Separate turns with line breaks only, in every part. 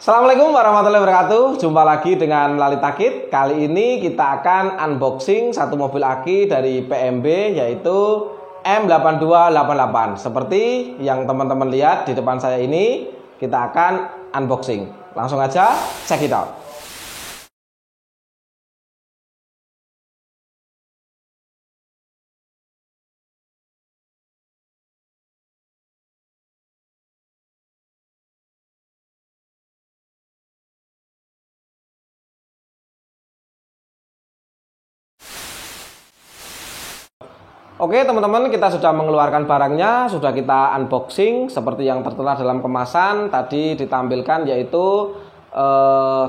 Assalamualaikum warahmatullahi wabarakatuh. Jumpa lagi dengan Lalita Kit. Kali ini kita akan unboxing satu mobil aki dari PMB, yaitu M8288. Seperti yang teman-teman lihat di depan saya ini, kita akan unboxing. Langsung aja check it out. Oke teman-teman, kita sudah mengeluarkan barangnya, sudah kita unboxing seperti yang tertera dalam kemasan. Tadi ditampilkan yaitu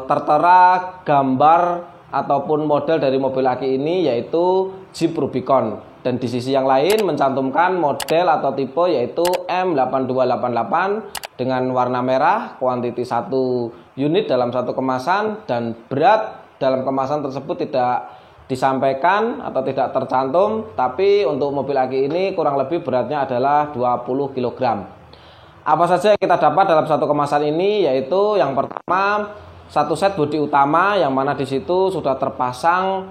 tertera gambar ataupun model dari mobil aki ini, yaitu Jeep Rubicon. Dan di sisi yang lain mencantumkan model atau tipe yaitu M8288 dengan warna merah, kuantiti 1 unit dalam satu kemasan, dan berat dalam kemasan tersebut tidak disampaikan atau tidak tercantum, tapi untuk mobil aki ini kurang lebih beratnya adalah 20 kg. Apa saja yang kita dapat dalam satu kemasan ini, yaitu yang pertama satu set bodi utama, yang mana di situ sudah terpasang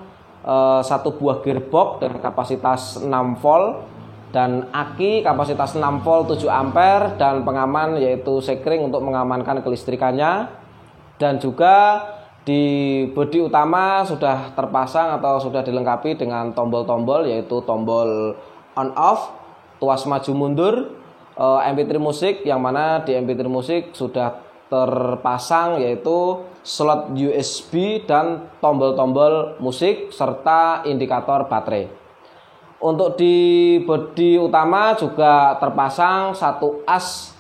satu buah gearbox dengan kapasitas 6 volt dan aki kapasitas 6 volt 7 ampere dan pengaman yaitu sekring untuk mengamankan kelistrikannya. Dan juga di bodi utama sudah terpasang atau sudah dilengkapi dengan tombol-tombol, yaitu tombol on off, tuas maju mundur, MP3 musik, yang mana di MP3 musik sudah terpasang yaitu slot USB dan tombol-tombol musik serta indikator baterai. Untuk di bodi utama juga terpasang satu as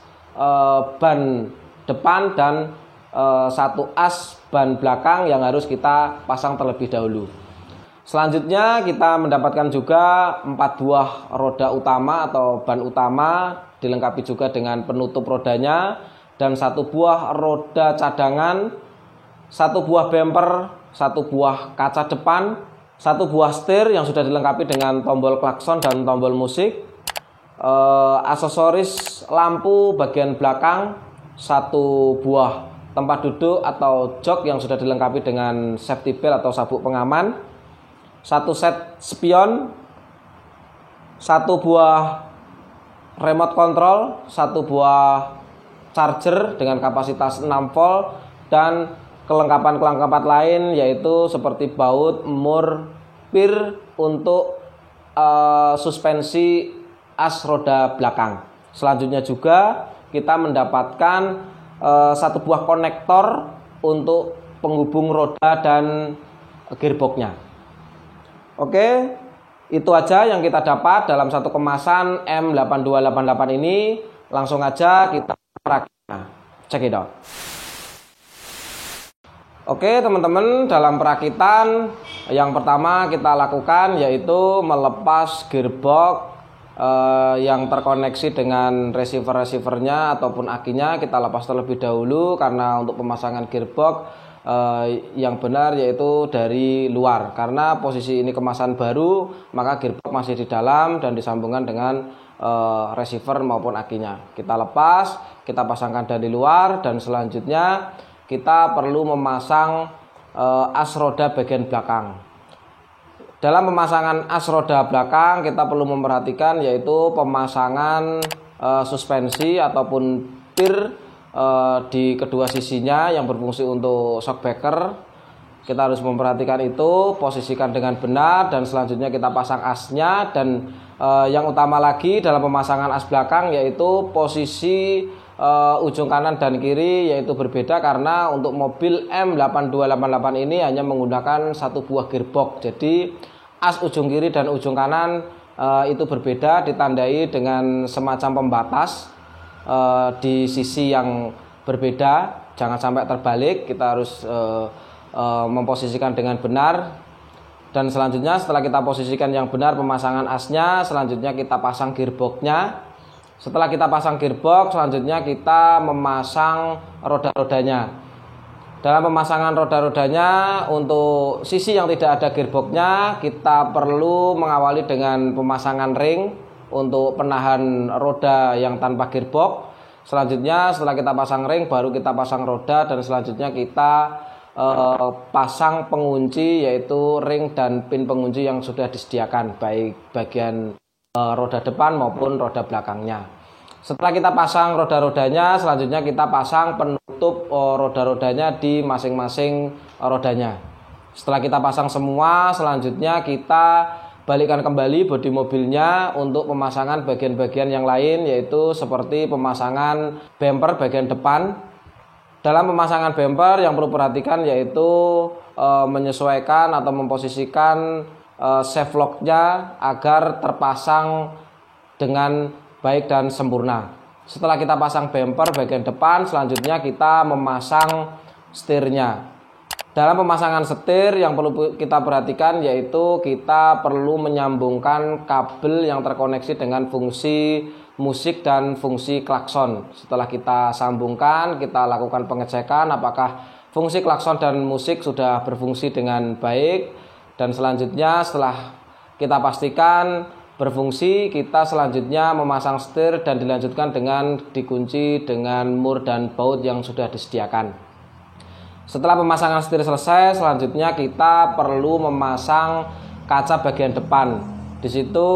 ban depan dan satu as ban belakang yang harus kita pasang terlebih dahulu. Selanjutnya kita mendapatkan juga 4 buah roda utama atau ban utama, dilengkapi juga dengan penutup rodanya, dan 1 buah roda cadangan, 1 buah bumper, 1 buah kaca depan, 1 buah setir yang sudah dilengkapi dengan tombol klakson dan tombol musik, aksesoris lampu bagian belakang, 1 buah tempat duduk atau jok yang sudah dilengkapi dengan safety belt atau sabuk pengaman, 1 set spion, 1 buah remote control, 1 buah charger dengan kapasitas 6 volt, dan kelengkapan-kelengkapan lain yaitu seperti baut, mur, pir untuk suspensi as roda belakang. Selanjutnya juga kita mendapatkan 1 buah konektor untuk penghubung roda dan gearboxnya. Oke, itu aja yang kita dapat dalam satu kemasan M8288 ini. Langsung aja kita perakitnya. Check it out. Oke teman-teman, dalam perakitan yang pertama kita lakukan yaitu melepas gearbox yang terkoneksi dengan receiver-receivernya ataupun akinya. Kita lepas terlebih dahulu karena untuk pemasangan gearbox yang benar yaitu dari luar, karena posisi ini kemasan baru, maka gearbox masih di dalam dan disambungkan dengan receiver maupun akinya. Kita lepas, kita pasangkan dari luar, dan selanjutnya kita perlu memasang as roda bagian belakang. Dalam pemasangan as roda belakang kita perlu memperhatikan yaitu pemasangan suspensi ataupun pir di kedua sisinya yang berfungsi untuk shock breaker. Kita harus memperhatikan itu, posisikan dengan benar, dan selanjutnya kita pasang asnya. Dan yang utama lagi dalam pemasangan as belakang yaitu posisi ujung kanan dan kiri yaitu berbeda, karena untuk mobil M8288 ini hanya menggunakan 1 buah gearbox. Jadi as ujung kiri dan ujung kanan itu berbeda, ditandai dengan semacam pembatas di sisi yang berbeda. Jangan sampai terbalik, kita harus memposisikan dengan benar. Dan selanjutnya setelah kita posisikan yang benar pemasangan asnya, selanjutnya kita pasang gearboxnya. Setelah kita pasang gearbox, selanjutnya kita memasang roda-rodanya. Dalam pemasangan roda-rodanya, untuk sisi yang tidak ada gearboxnya, kita perlu mengawali dengan pemasangan ring untuk penahan roda yang tanpa gearbox. Selanjutnya setelah kita pasang ring baru kita pasang roda, dan selanjutnya kita pasang pengunci, yaitu ring dan pin pengunci yang sudah disediakan baik bagian roda depan maupun roda belakangnya. Setelah kita pasang roda-rodanya, selanjutnya kita pasang penutup roda-rodanya di masing-masing rodanya. Setelah kita pasang semua, selanjutnya kita balikan kembali bodi mobilnya untuk pemasangan bagian-bagian yang lain, yaitu seperti pemasangan bumper bagian depan. Dalam pemasangan bumper yang perlu perhatikan yaitu menyesuaikan atau memposisikan save lock-nya agar terpasang dengan baik dan sempurna. Setelah kita pasang bumper bagian depan, selanjutnya kita memasang setirnya. Dalam pemasangan setir yang perlu kita perhatikan yaitu kita perlu menyambungkan kabel yang terkoneksi dengan fungsi musik dan fungsi klakson. Setelah kita sambungkan, kita lakukan pengecekan apakah fungsi klakson dan musik sudah berfungsi dengan baik. Dan selanjutnya setelah kita pastikan berfungsi, kita selanjutnya memasang setir dan dilanjutkan dengan dikunci dengan mur dan baut yang sudah disediakan. Setelah pemasangan setir selesai, selanjutnya kita perlu memasang kaca bagian depan. Di situ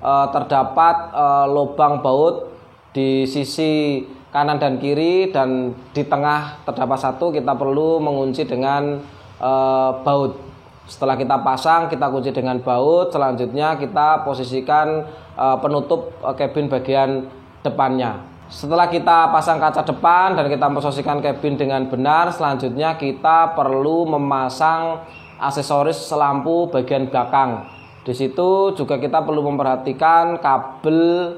terdapat lubang baut di sisi kanan dan kiri, dan di tengah terdapat satu. Kita perlu mengunci dengan baut. Setelah kita pasang, kita kunci dengan baut. Selanjutnya kita posisikan penutup kabin bagian depannya. Setelah kita pasang kaca depan dan kita posisikan kabin dengan benar, selanjutnya kita perlu memasang aksesoris lampu bagian belakang. Di situ juga kita perlu memperhatikan kabel,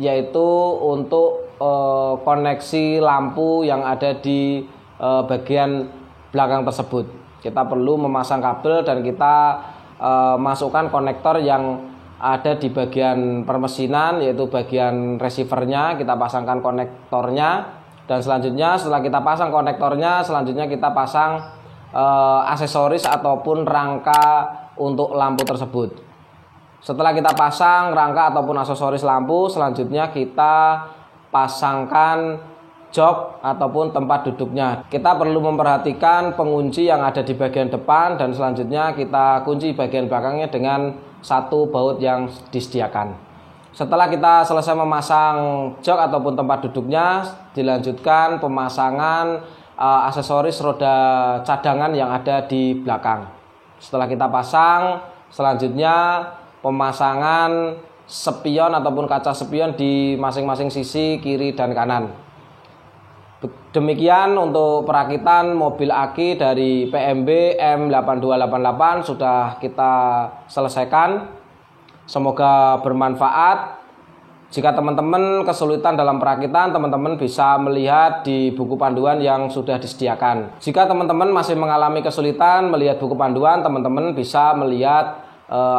yaitu untuk koneksi lampu yang ada di bagian belakang tersebut. Kita perlu memasang kabel dan kita masukkan konektor yang ada di bagian permesinan, yaitu bagian receivernya. Kita pasangkan konektornya, dan selanjutnya setelah kita pasang konektornya, selanjutnya kita pasang aksesoris ataupun rangka untuk lampu tersebut. Setelah kita pasang rangka ataupun aksesoris lampu, selanjutnya kita pasangkan jok ataupun tempat duduknya. Kita perlu memperhatikan pengunci yang ada di bagian depan, dan selanjutnya kita kunci bagian belakangnya dengan satu baut yang disediakan. Setelah kita selesai memasang jok ataupun tempat duduknya, dilanjutkan pemasangan aksesoris roda cadangan yang ada di belakang. Setelah kita pasang, selanjutnya pemasangan spion ataupun kaca spion di masing-masing sisi kiri dan kanan. Demikian untuk perakitan mobil aki dari PMB M8288 sudah kita selesaikan. Semoga bermanfaat. Jika teman-teman kesulitan dalam perakitan, teman-teman bisa melihat di buku panduan yang sudah disediakan. Jika teman-teman masih mengalami kesulitan melihat buku panduan, teman-teman bisa melihat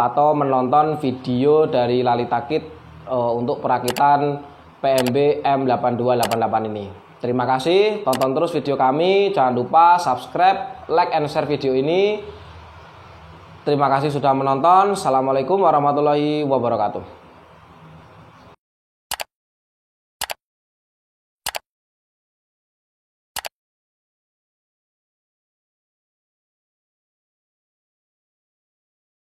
atau menonton video dari Lalita Kit untuk perakitan PMB M8288 ini. Terima kasih, tonton terus video kami. Jangan lupa subscribe, like, and share video ini. Terima kasih sudah menonton. Assalamualaikum warahmatullahi wabarakatuh.